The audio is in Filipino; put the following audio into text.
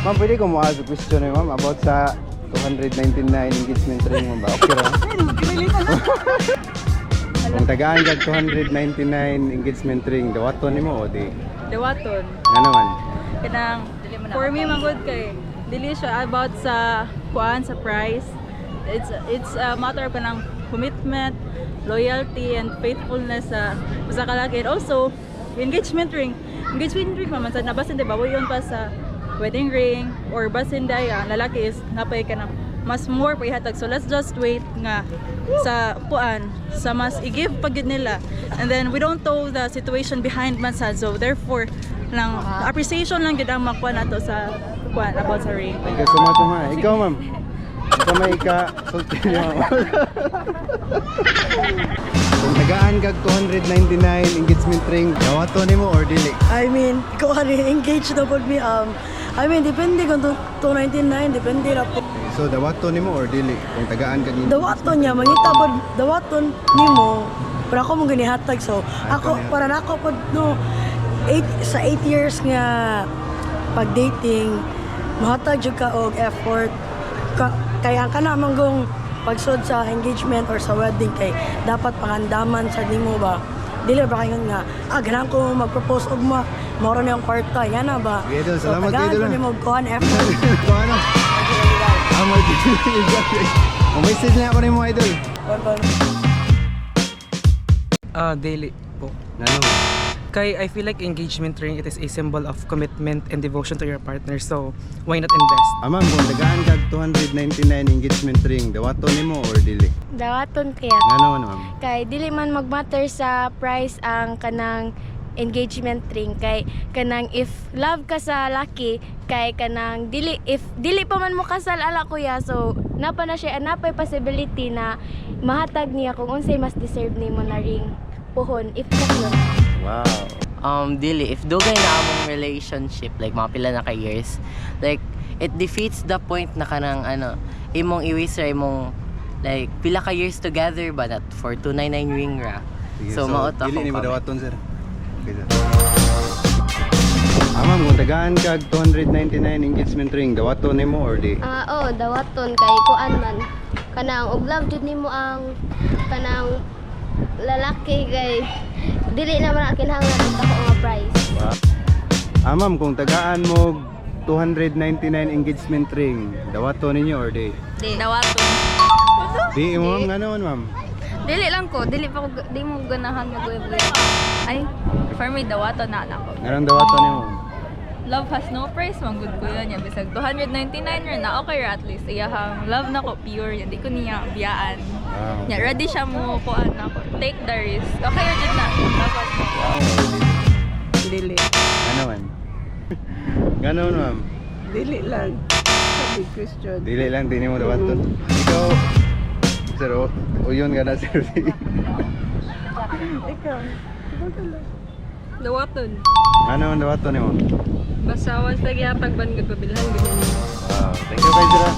Ma'am, pwede ko mo ask question eh, ma'am, about sa 299 engagement ring mo ba? Okay ra? Kung tagaan ka 299 engagement ring, dawaton nimo o di? Dawaton. Nga naman. Kanang, for me, magod kay. Dili siya about sa kuan, sa price. It's a matter of kanang commitment, loyalty, and faithfulness sa kalaki. And also, engagement ring. Engagement ring, maman, nabasin, diba? Yun pa sa wedding ring or basin daya, lalaki is napay ka na mas more pa ihatag. So let's just wait nga sa kuan, sa mas i-give pag yun nila. And then we don't know the situation behind man sad. So therefore, lang appreciation lang gid ang makuha nato sa kuan about sa ring. Thank you so much, ma'am. Ikaw, ma'am. Ikaw may sulti niyo, ma'am. Kung tagaan kag 299 engagement ring, dawaton nimo or dili? I mean, kung ano engaged na po me, I mean, depende kung 299, depende na po. So, dawaton nimo or dili? Kung tagaan kag Dawaton niya, mangita po, dawaton nimo, pero ako mong ganihatag. So, ako, para na ako po, no, 8 years nga pag-dating, mahatag jud ka og effort. Kaya ka na manggong pagsud sa engagement or sa wedding kay dapat pangandaman sa nimo ba. Dili ba kayo nga, ganahan ko mag-propose og moro na yung kwarta, yan na ba? Okay, Idol, salamat kayo, Idol. So, tagaan ko nimo kuhan effort. Kung ano? Message na ako ni mo, Idol. Daily po. Ano? Kay I feel like engagement ring, it is a symbol of commitment and devotion to your partner. So, why not invest? Ma'am, kung tagaan kag 299 engagement ring, dawaton nimo or dili? Dawaton kaya. Nga naman, ma'am. Kay dili man magmatter sa price ang kanang engagement ring, kay kanang if love ka sa laki, kay kanang dili pa man mo kasal ala kuya, so napa na siya, napay possibility na mahatag niya kung unsay mas deserve nimo na ring puhon if kasal. Wow. Dili, if dugay na among relationship, like mga pila na ka years, like it defeats the point na kanang imong i-waste imong like pila ka years together ba not for 299 ring ra. Sige, So maot dili akong nimo comment. dawaton, sir. Okay, sir. Ma'am, kung tagaan kag 299 engagement ring, dawaton nimo or di? Dawaton kay kuan man. Kanang og love jud nimo ang kanang lalaki kay dili naman kinahanglan og dako nga price. Ma'am, kung tagaan mo 299 engagement ring, dawaton ninyo or di? Dawaton. Di mo, ma'am, nga naman, ma'am. Dili lang ko, di mo ganahan mag-web. Ay, for me, dawaton na ako. Nga nang dawaton nimo. Love has no price, manggod ko yun. Yan, bisag 299 rin na, okay ra at least. Iyahang love na ko, pure yan. Di ko niya biyaan. Wow. Yan, ready siya mo kuan ako. Take the risk. Okay ra din na. Tapos, Dili. Nga naman. Nga naman, ma'am. Dili lang. Sa big question. Dili lang, di nimo dawaton. Ikaw, sir, uyon ka na, sir. Ikaw. dawaton. Nga naman dawaton nimo. Basta once nagyapag ban gud pabilhan gud. Wow, thank you, Kaidra.